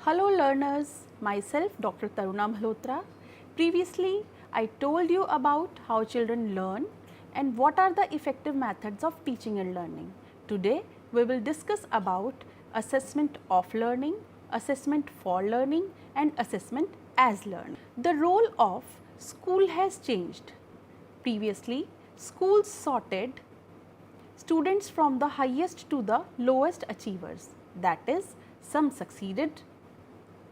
Hello learners, myself Dr. Taruna Malhotra. Previously, I told you about how children learn and what are the effective methods of teaching and learning. Today, we will discuss about assessment of learning, assessment for learning and assessment as learning. The role of school has changed. Previously, schools sorted students from the highest to the lowest achievers. That is, some succeeded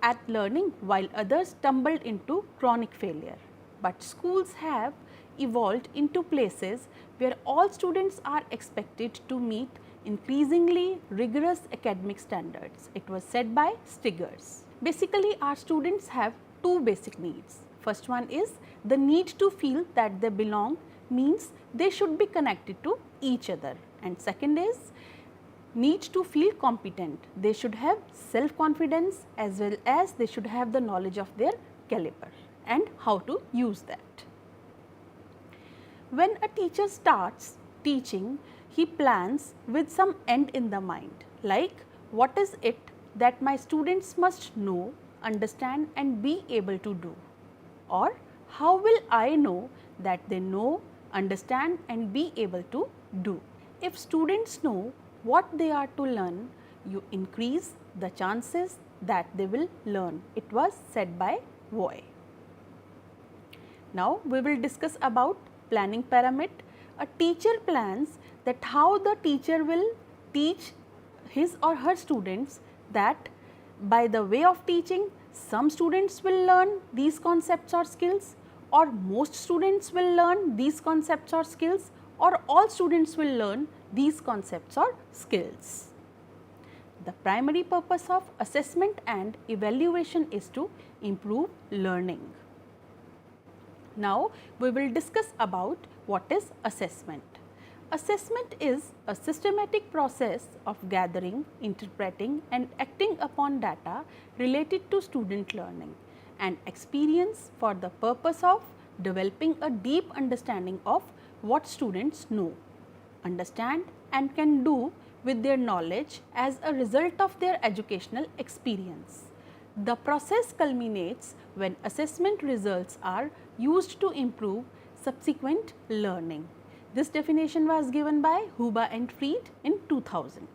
at learning while others stumbled into chronic failure. But schools have evolved into places where all students are expected to meet increasingly rigorous academic standards. It was said by Stiggers. Basically, our students have two basic needs. First one is the need to feel that they belong, means they should be connected to each other, and second is need to feel competent. They should have self-confidence as well as they should have the knowledge of their caliber and how to use that. When a teacher starts teaching, he plans with some end in the mind, like what is it that my students must know, understand and be able to do, or how will I know that they know, understand and be able to do. If students know what they are to learn, you increase the chances that they will learn. It was said by Voy. Now, we will discuss about planning pyramid. A teacher plans that how the teacher will teach his or her students, that by the way of teaching, some students will learn these concepts or skills, or most students will learn these concepts or skills, or all students will learn these concepts or skills. The primary purpose of assessment and evaluation is to improve learning. Now, we will discuss about what is assessment. Assessment is a systematic process of gathering, interpreting and acting upon data related to student learning and experience for the purpose of developing a deep understanding of what students know, understand and can do with their knowledge as a result of their educational experience. The process culminates when assessment results are used to improve subsequent learning. This definition was given by Huber and Fried in 2000.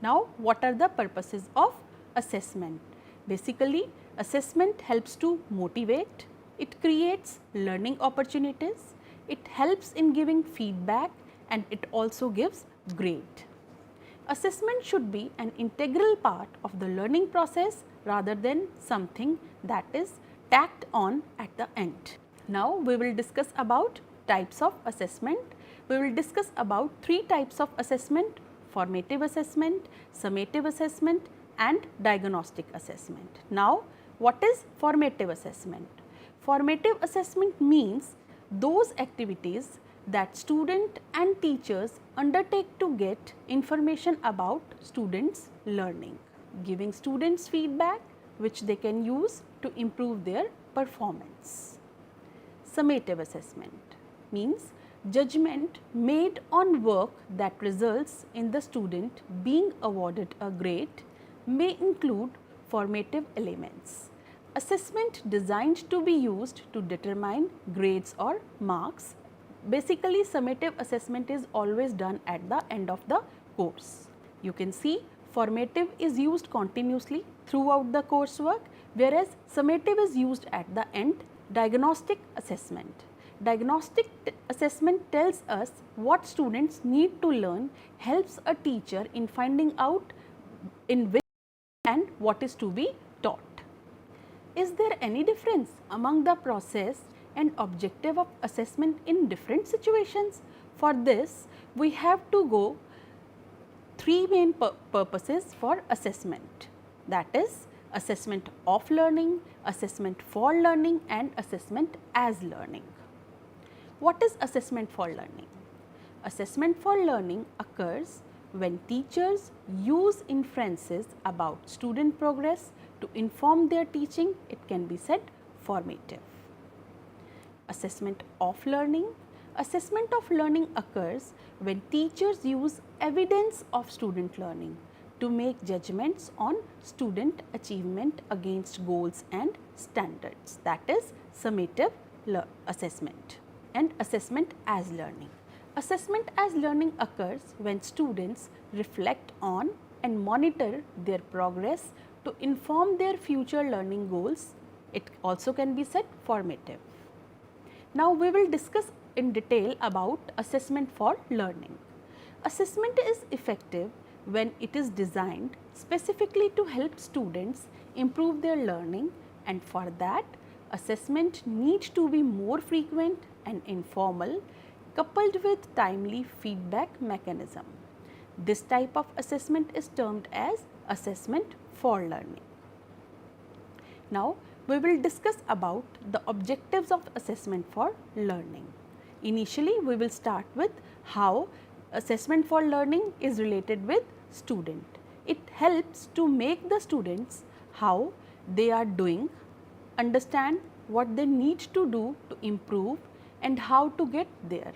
Now, what are the purposes of assessment? Basically, assessment helps to motivate, it creates learning opportunities, it helps in giving feedback and it also gives grade. Assessment should be an integral part of the learning process rather than something that is tacked on at the end. Now, we will discuss about types of assessment. We will discuss about three types of assessment: formative assessment, summative assessment and diagnostic assessment. Now, what is formative assessment? Formative assessment means those activities that student and teachers undertake to get information about students' learning, giving students feedback which they can use to improve their performance. Summative assessment means judgment made on work that results in the student being awarded a grade, may include formative elements. Assessment designed to be used to determine grades or marks. Basically, summative assessment is always done at the end of the course. You can see formative is used continuously throughout the coursework, whereas summative is used at the end. Diagnostic assessment. Diagnostic assessment tells us what students need to learn, helps a teacher in finding out in which and what is to be taught. Is there any difference among the process and objective of assessment in different situations? For this, we have to go three main purposes for assessment, that is assessment of learning, assessment for learning and assessment as learning. What is assessment for learning? Assessment for learning occurs when teachers use inferences about student progress to inform their teaching. It can be said formative. Assessment of learning. Assessment of learning occurs when teachers use evidence of student learning to make judgments on student achievement against goals and standards. That is summative assessment. And assessment as learning. Assessment as learning occurs when students reflect on and monitor their progress to inform their future learning goals. It also can be said formative. Now we will discuss in detail about assessment for learning. Assessment is effective when it is designed specifically to help students improve their learning, and for that assessment needs to be more frequent and informal, coupled with timely feedback mechanism. This type of assessment is termed as assessment for learning. Now we will discuss about the objectives of assessment for learning. Initially we will start with how assessment for learning is related with student. It helps to make the students how they are doing, understand what they need to do to improve and how to get there.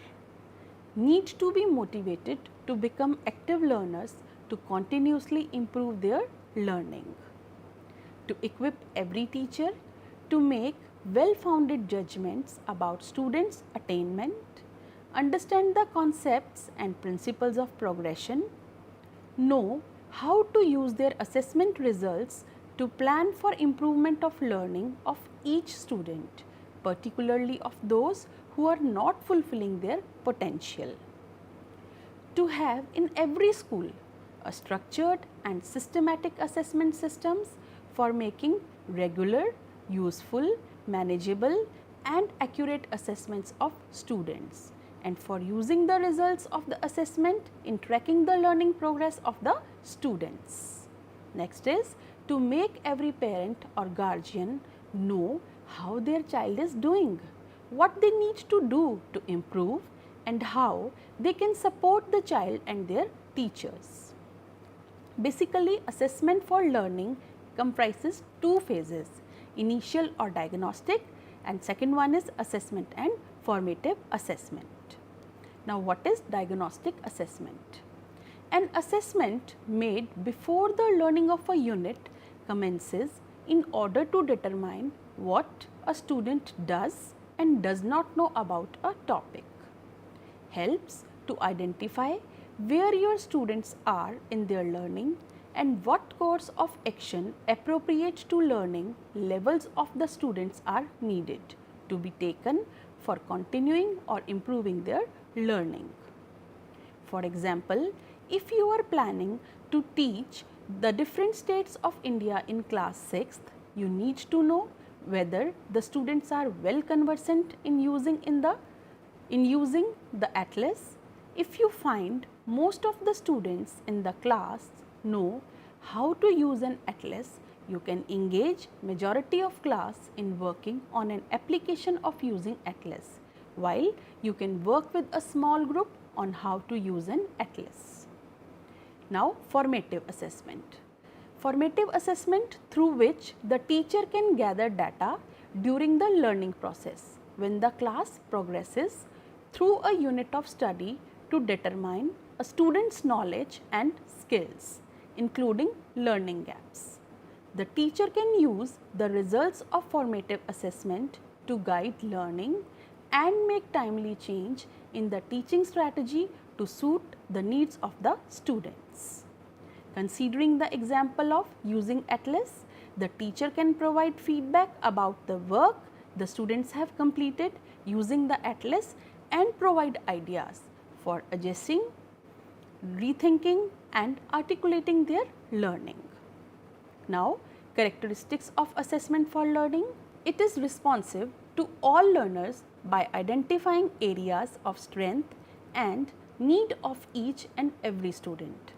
Need to be motivated to become active learners to continuously improve their learning. To equip every teacher to make well-founded judgments about students' attainment, understand the concepts and principles of progression, know how to use their assessment results to plan for improvement of learning of each student, particularly of those who are not fulfilling their potential. To have in every school a structured and systematic assessment systems for making regular, useful, manageable and accurate assessments of students, and for using the results of the assessment in tracking the learning progress of the students. Next is to make every parent or guardian know how their child is doing, what they need to do to improve and how they can support the child and their teachers. Basically, assessment for learning comprises two phases, initial or diagnostic, and second one is assessment and formative assessment. Now what is diagnostic assessment? An assessment made before the learning of a unit commences in order to determine what a student does and does not know about a topic. Helps to identify where your students are in their learning and what course of action appropriate to learning levels of the students are needed to be taken for continuing or improving their learning. For example, if you are planning to teach the different states of India in class 6th, you need to know whether the students are well conversant in using the atlas. If you find most of the students in the class know how to use an atlas, you can engage majority of class in working on an application of using atlas, while you can work with a small group on how to use an atlas. Now formative assessment. Formative assessment through which the teacher can gather data during the learning process when the class progresses through a unit of study to determine a student's knowledge and skills, including learning gaps. The teacher can use the results of formative assessment to guide learning and make timely change in the teaching strategy to suit the needs of the students. Considering the example of using atlas, the teacher can provide feedback about the work the students have completed using the atlas and provide ideas for adjusting, rethinking and articulating their learning. Now, characteristics of assessment for learning. It is responsive to all learners by identifying areas of strength and need of each and every student.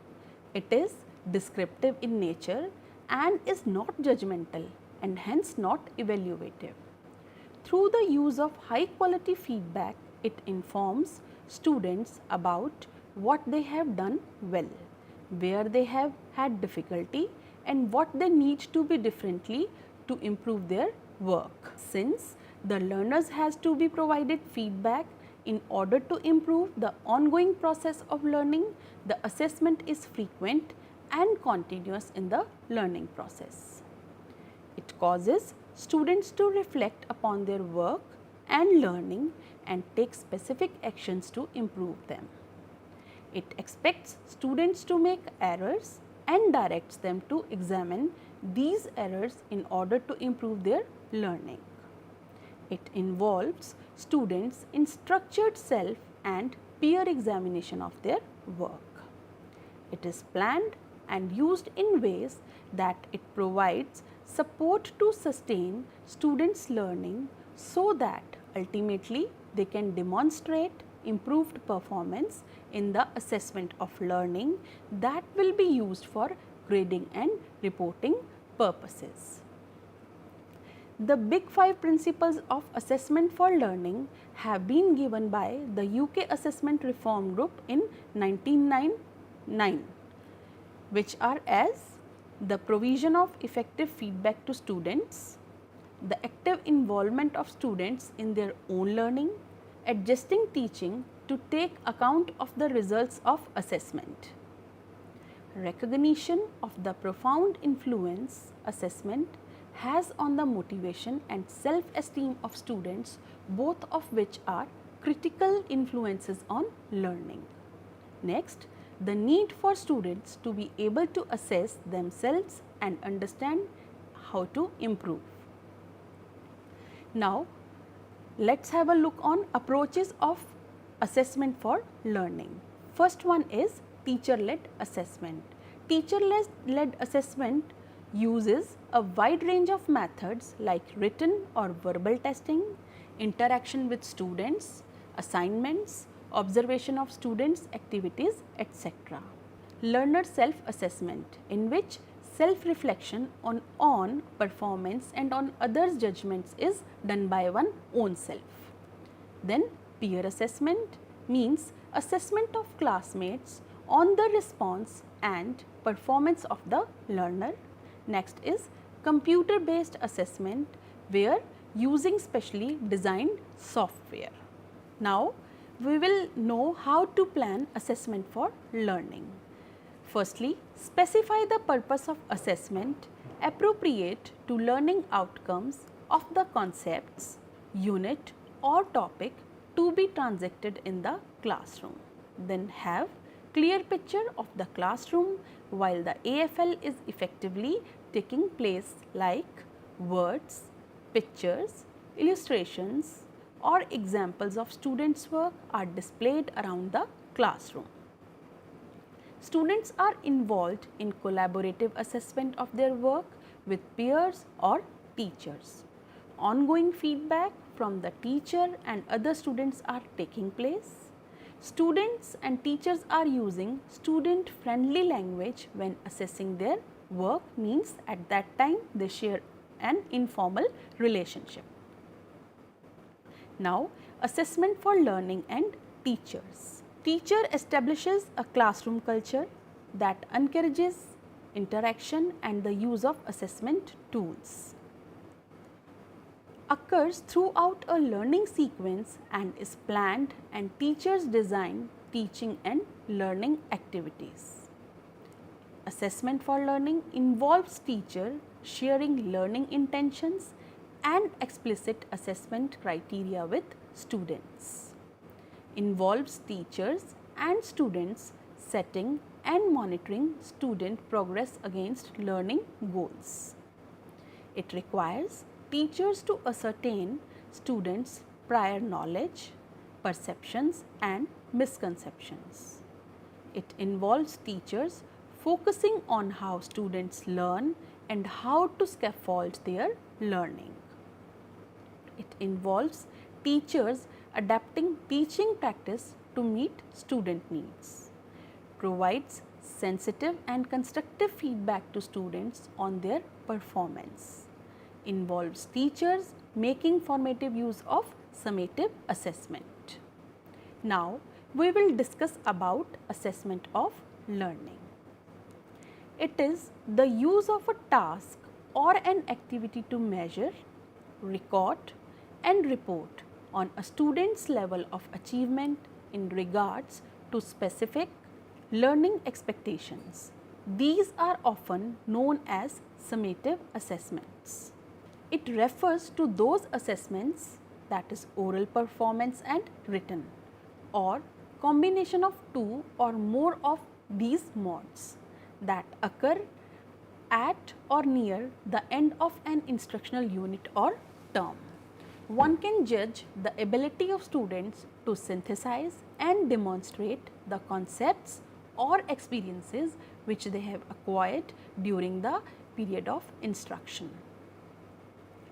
It is descriptive in nature and is not judgmental and hence not evaluative. Through the use of high quality feedback, it informs students about what they have done well, where they have had difficulty and what they need to be differently to improve their work. Since the learners has to be provided feedback in order to improve the ongoing process of learning, the assessment is frequent and continuous in the learning process. It causes students to reflect upon their work and learning and take specific actions to improve them. It expects students to make errors and directs them to examine these errors in order to improve their learning. It involves students in structured self and peer examination of their work. It is planned and used in ways that it provides support to sustain students' learning so that ultimately they can demonstrate improved performance in the assessment of learning that will be used for grading and reporting purposes. The big 5 principles of assessment for learning have been given by the UK Assessment Reform Group in 1999, which are as the provision of effective feedback to students, the active involvement of students in their own learning, adjusting teaching to take account of the results of assessment, recognition of the profound influence assessment has on the motivation and self-esteem of students, both of which are critical influences on learning. Next, the need for students to be able to assess themselves and understand how to improve. Now, let's have a look on approaches of assessment for learning. First one is teacher-led assessment. Teacher-led assessment uses a wide range of methods like written or verbal testing, interaction with students, assignments, observation of students' activities, etc. Learner self-assessment, in which self-reflection on performance and on others' judgments is done by one's own self. Then peer assessment means assessment of classmates on the response and performance of the learner. Next is computer based assessment, where using specially designed software. Now, we will know how to plan assessment for learning. Firstly, specify the purpose of assessment appropriate to learning outcomes of the concepts, unit or topic to be transacted in the classroom. Then have clear picture of the classroom while the AFL is effectively taking place, like words, pictures, illustrations or examples of students' work are displayed around the classroom. Students are involved in collaborative assessment of their work with peers or teachers. Ongoing feedback from the teacher and other students are taking place. Students and teachers are using student-friendly language when assessing their work, means at that time they share an informal relationship. Now, assessment for learning and teachers. Teacher establishes a classroom culture that encourages interaction and the use of assessment tools. Occurs throughout a learning sequence and is planned, and teachers design teaching and learning activities. Assessment for learning involves teacher sharing learning intentions and explicit assessment criteria with students. Involves teachers and students setting and monitoring student progress against learning goals. It requires teachers to ascertain students' prior knowledge, perceptions and misconceptions. It involves teachers focusing on how students learn and how to scaffold their learning. It involves teachers adapting teaching practice to meet student needs. Provides sensitive and constructive feedback to students on their performance. Involves teachers making formative use of summative assessment. Now, we will discuss about assessment of learning. It is the use of a task or an activity to measure, record and report on a student's level of achievement in regards to specific learning expectations. These are often known as summative assessments. It refers to those assessments, that is oral performance and written, or combination of two or more of these modes that occur at or near the end of an instructional unit or term. One can judge the ability of students to synthesize and demonstrate the concepts or experiences which they have acquired during the period of instruction.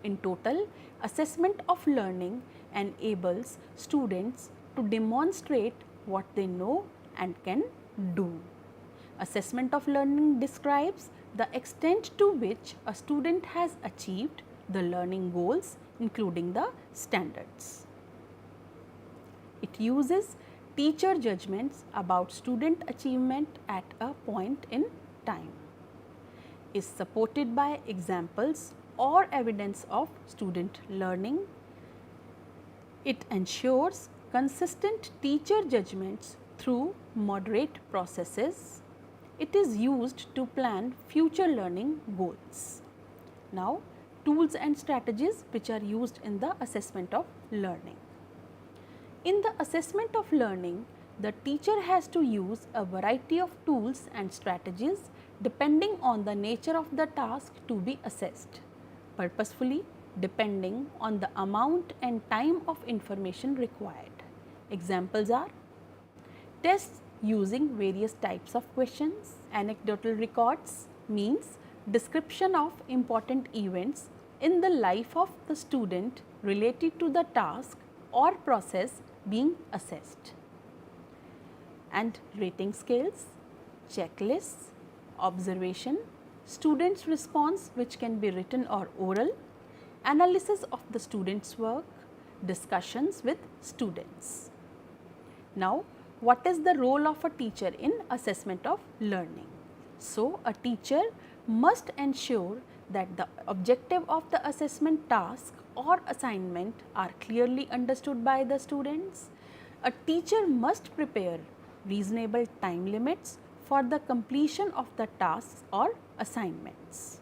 In total, assessment of learning enables students to demonstrate what they know and can do. Assessment of learning describes the extent to which a student has achieved the learning goals, including the standards. It uses teacher judgments about student achievement at a point in time, is supported by examples or evidence of student learning. It ensures consistent teacher judgments through moderate processes. It is used to plan future learning goals. Now, tools and strategies which are used in the assessment of learning. In the assessment of learning, the teacher has to use a variety of tools and strategies depending on the nature of the task to be assessed, purposefully depending on the amount and time of information required. Examples are tests using various types of questions. Anecdotal records means description of important events in the life of the student related to the task or process being assessed. And rating scales, checklists, observation, students' response which can be written or oral, analysis of the student's work, discussions with students. Now, what is the role of a teacher in assessment of learning? So, a teacher must ensure that the objective of the assessment task or assignment are clearly understood by the students. A teacher must prepare reasonable time limits for the completion of the tasks or assignments.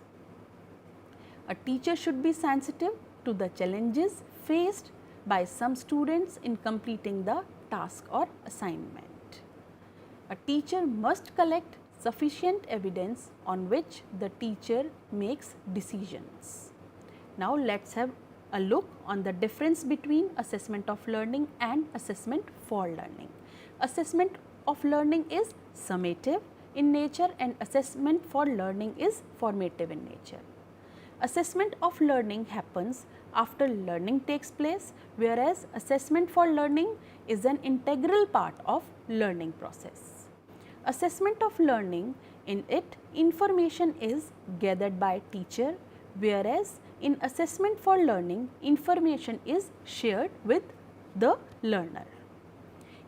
A teacher should be sensitive to the challenges faced by some students in completing the task or assignment. A teacher must collect sufficient evidence on which the teacher makes decisions. Now, let us have a look on the difference between assessment of learning and assessment for learning. Assessment of learning is summative in nature and assessment for learning is formative in nature. Assessment of learning happens after learning takes place, whereas assessment for learning is an integral part of learning process. Assessment of learning, in it information is gathered by teacher, whereas in assessment for learning information is shared with the learner.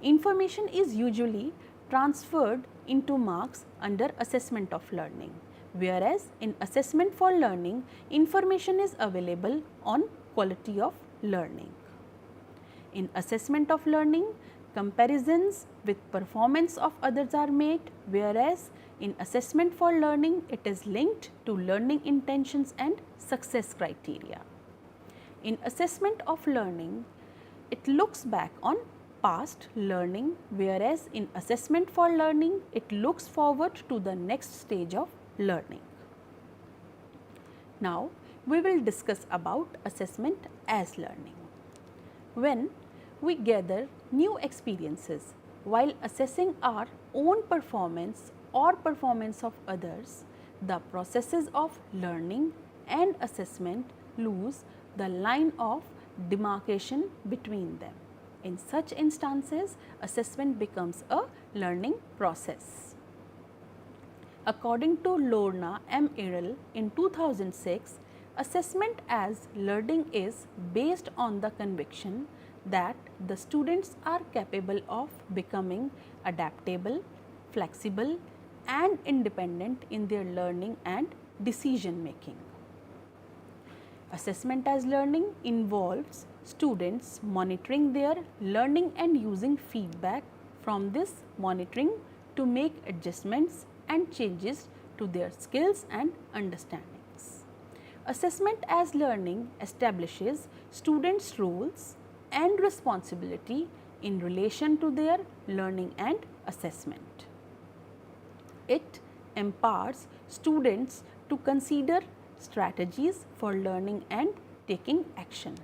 Information is usually transferred into marks under assessment of learning, whereas in assessment for learning information is available on quality of learning. In assessment of learning, comparisons with performance of others are made, whereas in assessment for learning it is linked to learning intentions and success criteria. In assessment of learning, it looks back on past learning, whereas in assessment for learning it looks forward to the next stage of learning. Now, we will discuss about assessment as learning. When we gather new experiences while assessing our own performance or performance of others, the processes of learning and assessment lose the line of demarcation between them. In such instances, assessment becomes a learning process. According to Lorna M. Errol in 2006, assessment as learning is based on the conviction that the students are capable of becoming adaptable, flexible and independent in their learning and decision making. Assessment as learning involves students monitoring their learning and using feedback from this monitoring to make adjustments and changes to their skills and understandings. Assessment as learning establishes students' roles and responsibility in relation to their learning and assessment. It empowers students to consider strategies for learning and taking action.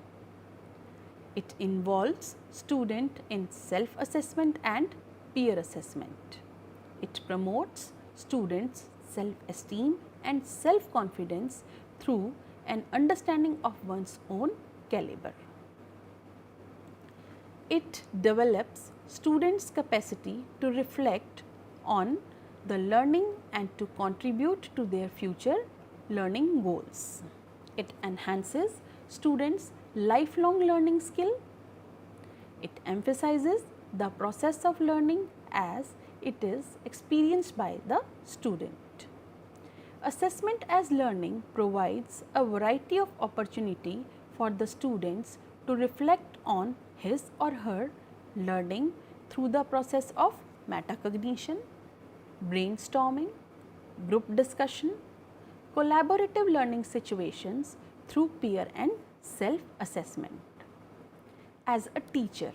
It involves student in self-assessment and peer assessment. It promotes students' self-esteem and self-confidence through an understanding of one's own caliber. It develops students' capacity to reflect on the learning and to contribute to their future learning goals. It enhances students' lifelong learning skill. It emphasizes the process of learning as it is experienced by the student. Assessment as learning provides a variety of opportunity for the students to reflect on his or her learning through the process of metacognition, brainstorming, group discussion, collaborative learning situations through peer and self-assessment. As a teacher,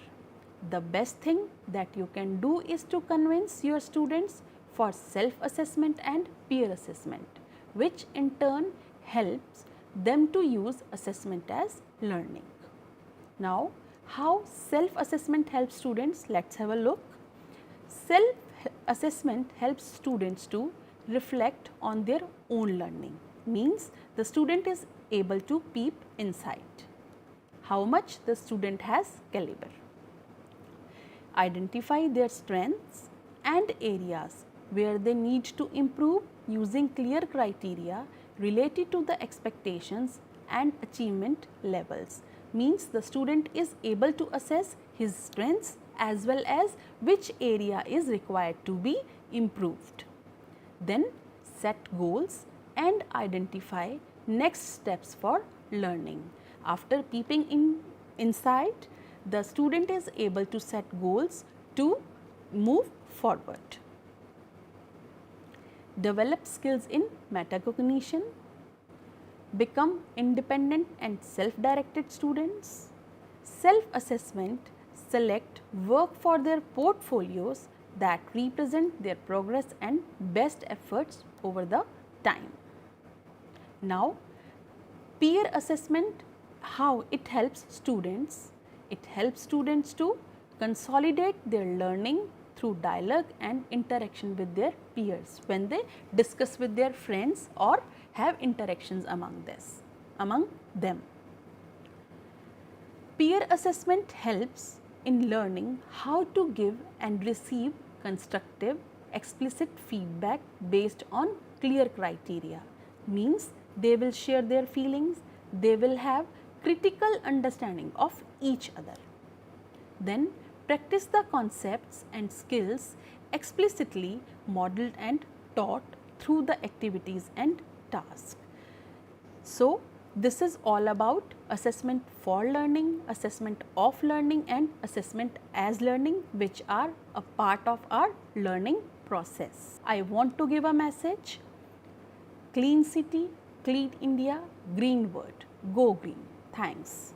the best thing that you can do is to convince your students for self-assessment and peer assessment, which in turn helps them to use assessment as learning. Now, how self-assessment helps students? Let's have a look. Self-assessment helps students to reflect on their own learning, means the student is able to peep inside how much the student has caliber. Identify their strengths and areas where they need to improve using clear criteria related to the expectations and achievement levels, means the student is able to assess his strengths as well as which area is required to be improved. Then set goals and identify next steps for learning. After peeping inside, the student is able to set goals to move forward. Develop skills in metacognition. Become independent and self-directed students. Self-assessment select work for their portfolios that represent their progress and best efforts over the time. Now, peer assessment, how it helps students? It helps students to consolidate their learning through dialogue and interaction with their peers when they discuss with their friends or have interactions among them. Peer assessment helps in learning how to give and receive constructive, explicit feedback based on clear criteria, means they will share their feelings, they will have critical understanding of each other. Then practice the concepts and skills explicitly modeled and taught through the activities and tasks. So, this is all about assessment for learning, assessment of learning and assessment as learning, which are a part of our learning process. I want to give a message: clean city, clean India, green world, go green. Thanks.